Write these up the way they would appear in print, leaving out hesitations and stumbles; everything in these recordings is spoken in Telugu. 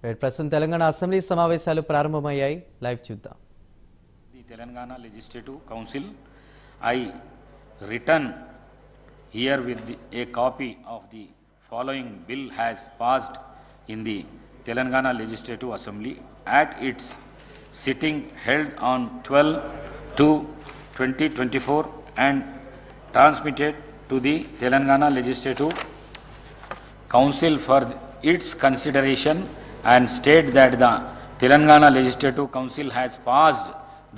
ప్రస్తుతం తెలంగాణ అసెంబ్లీ సమావేశాలు ప్రారంభమయ్యాయి. లైవ్ చూద్దాం. The Telangana Legislative Council, I return here with a copy of the following bill has passed in the Telangana Legislative Assembly at its sitting held on 12/2/2024 and transmitted to the Telangana Legislative Council for its consideration, and state that the Telangana Legislative Council has passed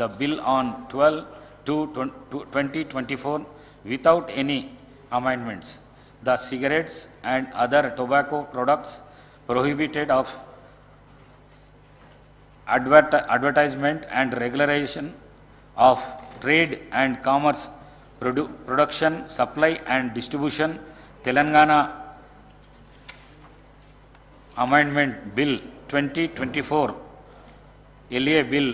the bill on 12/2/2024 without any amendments. The cigarettes and other tobacco products prohibited of advertisement and regularization of trade and commerce, production, supply and distribution, Telangana Amendment Bill 2024, LA Bill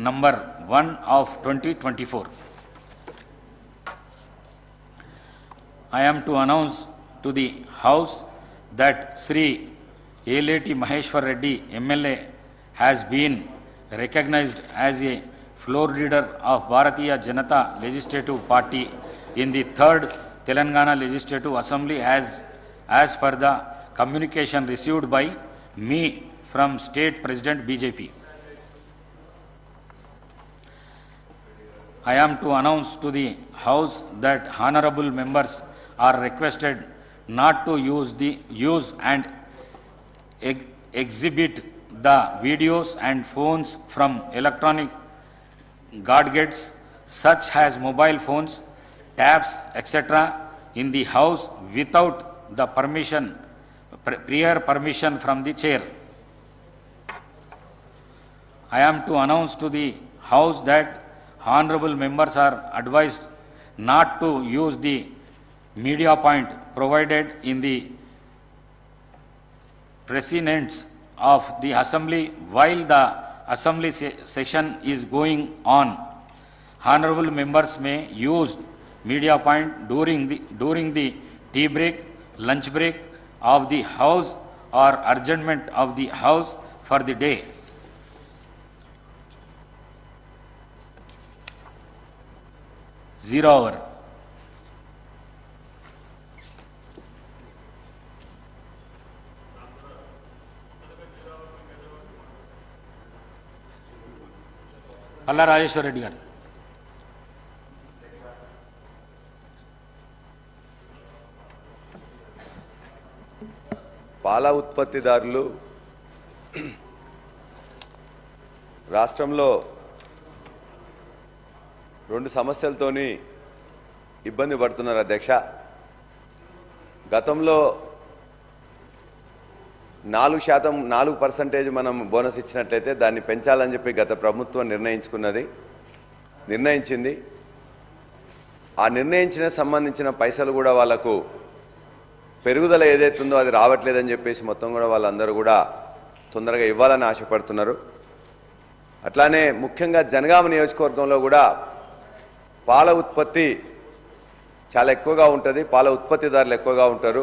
number 1 of 2024. I am to announce to the House that Sri Eleti Maheshwar Reddy MLA has been recognized as a floor leader of Bharatiya Janata Legislative Party in the 3rd Telangana Legislative Assembly as per the communication received by me from State President BJP. I am to announce to the House that honorable members are requested not to use and exhibit the videos and phones from electronic gadgets such as mobile phones, tabs, etc. in the House without the prior permission from the chair. I am to announce to the House that honorable members are advised not to use the media point provided in the precedents of the Assembly while the Assembly session is going on. Honorable members may use media point during the tea break, lunch break of the House or adjournment of the House for the day. Zero hour. Palla Rajeshwar Reddy garu. పాల ఉత్పత్తిదారులు రాష్ట్రంలో 2 సమస్యలతోని ఇబ్బంది పడుతున్నారు అధ్యక్ష. గతంలో 4% మనం బోనస్ ఇచ్చినట్లయితే దాన్ని పెంచాలని చెప్పి గత ప్రభుత్వం నిర్ణయించింది. ఆ సంబంధించిన పైసలు కూడా వాళ్ళకు పెరుగుదల ఏదైతుందో అది రావట్లేదని చెప్పేసి మొత్తం కూడా వాళ్ళందరూ కూడా తొందరగా ఇవ్వాలని ఆశపడుతున్నారు. అట్లానే ముఖ్యంగా జనగామ నియోజకవర్గంలో కూడా పాల ఉత్పత్తి చాలా ఎక్కువగా ఉంటుంది, పాల ఉత్పత్తిదారులు ఎక్కువగా ఉంటారు.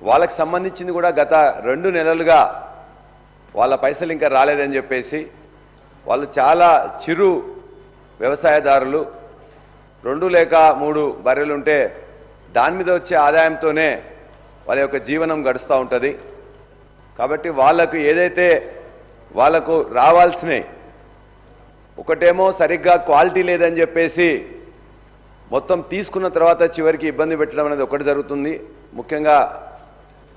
వాళ్ళకి సంబంధించింది కూడా గత 2 నెలలుగా వాళ్ళ పైసలు ఇంకా రాలేదని చెప్పేసి వాళ్ళు చాలా చిరు వ్యవసాయదారులు 2 లేక 3 బర్రెలు ఉంటే దాని మీద వచ్చే ఆదాయంతోనే వాళ్ళ యొక్క జీవనం గడుస్తూ ఉంటుంది. కాబట్టి వాళ్ళకు ఏదైతే వాళ్ళకు రావాల్సినవి ఒకటేమో సరిగ్గా క్వాలిటీ లేదని చెప్పేసి మొత్తం తీసుకున్న తర్వాత చివరికి ఇబ్బంది పెట్టడం అనేది ఒకటి జరుగుతుంది. ముఖ్యంగా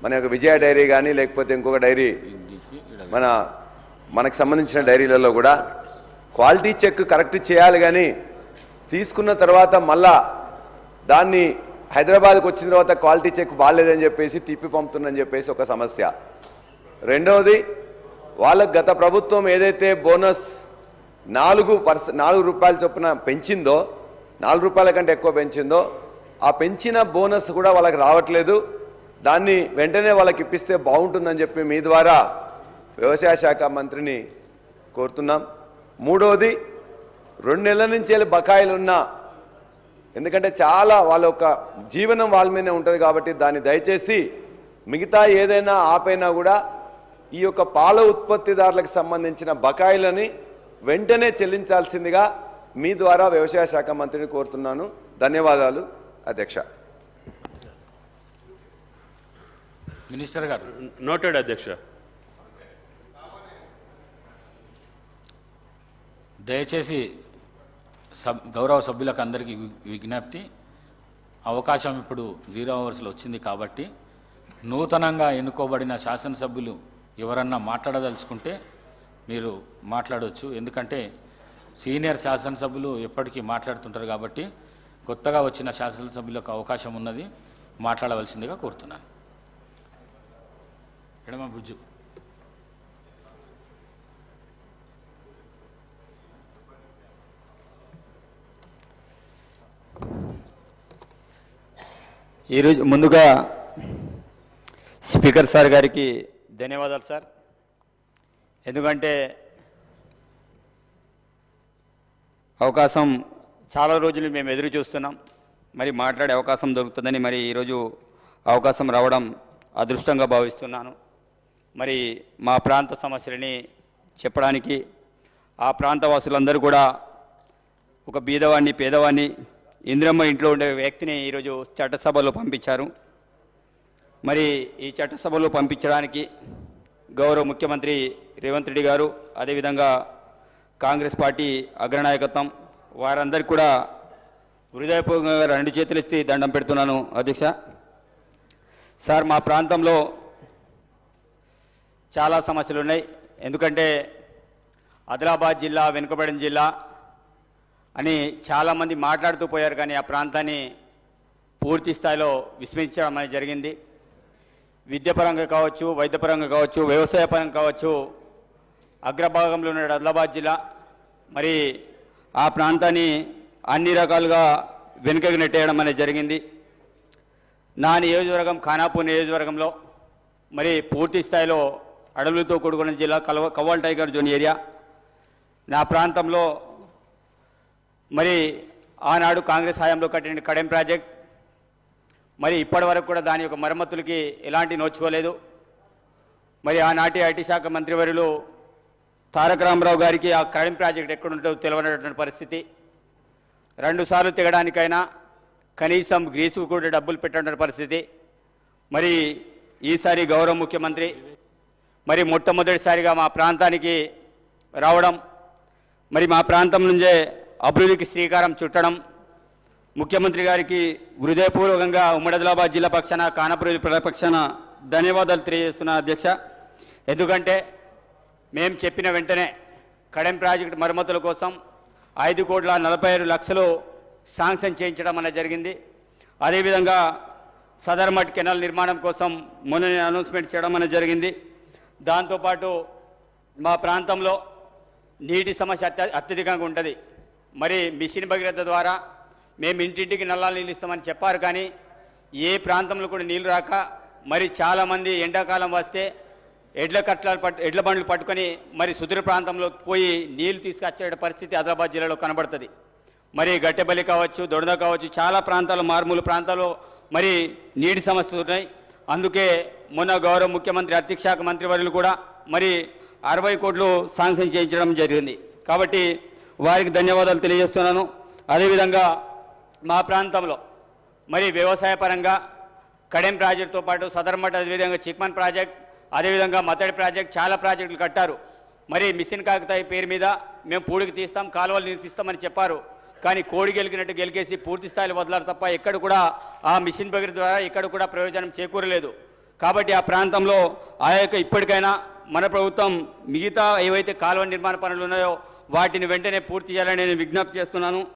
మన యొక్క విజయ డైరీ కానీ లేకపోతే ఇంకొక డైరీ మనకు సంబంధించిన డైరీలలో కూడా క్వాలిటీ చెక్ కరెక్ట్ చేయాలి, కానీ తీసుకున్న తర్వాత మళ్ళా దాన్ని హైదరాబాద్కు వచ్చిన తర్వాత క్వాలిటీ చెక్ బాగాలేదని చెప్పేసి తిప్పి పంపుతుందని చెప్పేసి ఒక సమస్య. రెండవది, వాళ్ళకు గత ప్రభుత్వం ఏదైతే బోనస్ 4 రూపాయల చొప్పున పెంచిందో, 4 రూపాయల కంటే ఎక్కువ పెంచిందో, ఆ పెంచిన బోనస్ కూడా వాళ్ళకి రావట్లేదు. దాన్ని వెంటనే వాళ్ళకి ఇప్పిస్తే బాగుంటుందని చెప్పి మీ ద్వారా వ్యవసాయ శాఖ మంత్రిని కోరుతున్నాం. మూడవది, 2 నెలల నుంచి బకాయిలు ఉన్నా, ఎందుకంటే చాలా వాళ్ళ యొక్క జీవనం వాళ్ళ మీదనే ఉంటుంది కాబట్టి దాన్ని దయచేసి మిగతా ఏదైనా ఆపైనా కూడా ఈ యొక్క పాల ఉత్పత్తిదారులకు సంబంధించిన బకాయిలని వెంటనే చెల్లించాల్సిందిగా మీ ద్వారా వ్యవసాయ శాఖ మంత్రిని కోరుతున్నాను. ధన్యవాదాలు అధ్యక్ష. మినిస్టర్ గారు. నోటెడ్ అధ్యక్ష. దయచేసి గౌరవ సభ్యులకు అందరికీ విజ్ఞప్తి, అవకాశం ఇప్పుడు 0 అవర్స్లో వచ్చింది కాబట్టి నూతనంగా ఎన్నుకోబడిన శాసనసభ్యులు ఎవరన్నా మాట్లాడదలుచుకుంటే మీరు మాట్లాడవచ్చు. ఎందుకంటే సీనియర్ శాసనసభ్యులు ఎప్పటికీ మాట్లాడుతుంటారు కాబట్టి కొత్తగా వచ్చిన శాసనసభ్యులకు అవకాశం ఉన్నది, మాట్లాడవలసిందిగా కోరుతున్నాను. ఎడమ బుజ్జు. ఈరోజు ముందుగా స్పీకర్ సార్ గారికి ధన్యవాదాలు సార్. ఎందుకంటే అవకాశం చాలా రోజులు మేము ఎదురు చూస్తున్నాం, మరి మాట్లాడే అవకాశం దొరుకుతుందని మరి ఈరోజు అవకాశం రావడం అదృష్టంగా భావిస్తున్నాను. మరి మా ప్రాంత సమస్యలని చెప్పడానికి ఆ ప్రాంత వాసులందరూ కూడా ఒక బీదవాడిని పేదవాడిని ఇందిరమ్మ ఇంట్లో ఉండే వ్యక్తిని ఈరోజు చట్టసభలో పంపించారు. మరి ఈ చట్టసభలో పంపించడానికి గౌరవ ముఖ్యమంత్రి రేవంత్ రెడ్డి గారు, అదేవిధంగా కాంగ్రెస్ పార్టీ అగ్రనాయకత్వం వారందరికీ కూడా హృదయపూర్వకంగా 2 చేతులు ఎత్తి దండం పెడుతున్నాను అధ్యక్ష. సార్, మా ప్రాంతంలో చాలా సమస్యలు ఉన్నాయి. ఎందుకంటే ఆదిలాబాద్ జిల్లా వెనుకబడిన జిల్లా అని చాలామంది మాట్లాడుతూ పోయారు, కానీ ఆ ప్రాంతాన్ని పూర్తి స్థాయిలో విస్మరించడం అనేది జరిగింది. విద్యాపరంగా కావచ్చు, వైద్యపరంగా కావచ్చు, వ్యవసాయ పరంగా కావచ్చు, అగ్రభాగంలో ఉన్న ఆదిలాబాద్ జిల్లా మరి ఆ ప్రాంతాన్ని అన్ని రకాలుగా వెనుకకు నెట్టేయడం అనేది జరిగింది. నా నియోజకవర్గం ఖానాపూర్ నియోజకవర్గంలో మరి పూర్తి స్థాయిలో అడవులతో కూడుకున్న జిల్లా కవ్వాల్ టైగర్ జోన్ ఏరియా. నా ప్రాంతంలో మరి ఆనాడు కాంగ్రెస్ హయాంలో కట్టిన కడెం ప్రాజెక్ట్ మరి ఇప్పటి వరకు కూడా దాని యొక్క మరమ్మతులకి ఎలాంటి నోచుకోలేదు. మరి ఆనాటి ఐటీ శాఖ మంత్రివర్యులు తారక రామారావు గారికి ఆ కడెం ప్రాజెక్ట్ ఎక్కడుంటో తెలియనటువంటి పరిస్థితి. 2 సార్లు తెగడానికైనా కనీసం గ్రీసుకు కూడా డబ్బులు పెట్టిన పరిస్థితి. మరి ఈసారి గౌరవ ముఖ్యమంత్రి మరి మొట్టమొదటిసారిగా మా ప్రాంతానికి రావడం, మరి మా ప్రాంతం నుంచే అభివృద్ధికి శ్రీకారం చుట్టడం, ముఖ్యమంత్రి గారికి హృదయపూర్వకంగా ఉమ్మడి ఆదిలాబాద్ జిల్లా పక్షాన ఖానాపూర్ ప్రజల పక్షాన ధన్యవాదాలు తెలియజేస్తున్నా అధ్యక్ష. ఎందుకంటే మేము చెప్పిన వెంటనే కడెం ప్రాజెక్టు మరమ్మతుల కోసం 5,45,00,000 శాంక్షన్ చేయించడం అనేది జరిగింది. అదేవిధంగా సదర్మట్ కెనాల్ నిర్మాణం కోసం మొన్న అనౌన్స్మెంట్ చేయడం అనేది జరిగింది. దాంతోపాటు మా ప్రాంతంలో నీటి సమస్య అత్యధికంగా ఉంటుంది. మరి మిషన్ భగీరథ ద్వారా మేము ఇంటింటికి నల్లాలు నీళ్ళు ఇస్తామని చెప్పారు, కానీ ఏ ప్రాంతంలో కూడా నీళ్లు రాక మరి చాలామంది ఎండాకాలం వస్తే ఎడ్ల బండ్లు పట్టుకొని మరి సుదూర ప్రాంతంలో పోయి నీళ్లు తీసుకొచ్చే పరిస్థితి ఆదిలాబాద్ జిల్లాలో కనబడుతుంది. మరి గట్టెపల్లి కావచ్చు, దొడద కావచ్చు, చాలా ప్రాంతాలు మారుమూల ప్రాంతాల్లో మరి నీటి సమస్యలు ఉన్నాయి. అందుకే మొన్న గౌరవ ముఖ్యమంత్రి ఆర్థిక శాఖ మంత్రివర్యులు కూడా మరి 60 కోట్లు శాంక్షన్ చేయించడం జరిగింది. కాబట్టి వారికి ధన్యవాదాలు తెలియజేస్తున్నాను. అదేవిధంగా మా ప్రాంతంలో మరి వ్యవసాయ పరంగా కడెం ప్రాజెక్టుతో పాటు సదర్మట్, అదేవిధంగా చిక్మన్ ప్రాజెక్ట్, అదేవిధంగా మతడి ప్రాజెక్ట్, చాలా ప్రాజెక్టులు కట్టారు. మరి మిషన్ కాకతాయి పేరు మీద మేము పూడికి తీస్తాం, కాలువలు నిర్మిస్తామని చెప్పారు. కానీ కోడి గెలికినట్టు గెలికేసి పూర్తి స్థాయిలో వదలారు తప్ప ఎక్కడ కూడా ఆ మిషన్ భగీరథ ద్వారా ఎక్కడ కూడా ప్రయోజనం చేకూరలేదు. కాబట్టి ఆ ప్రాంతంలో ఆ యొక్క ఇప్పటికైనా మన ప్రభుత్వం మిగతా ఏవైతే కాలువ నిర్మాణ పనులు ఉన్నాయో వాటిని వెంటనే పూర్తి చేయాలని నేను విజ్ఞప్తి చేస్తున్నాను.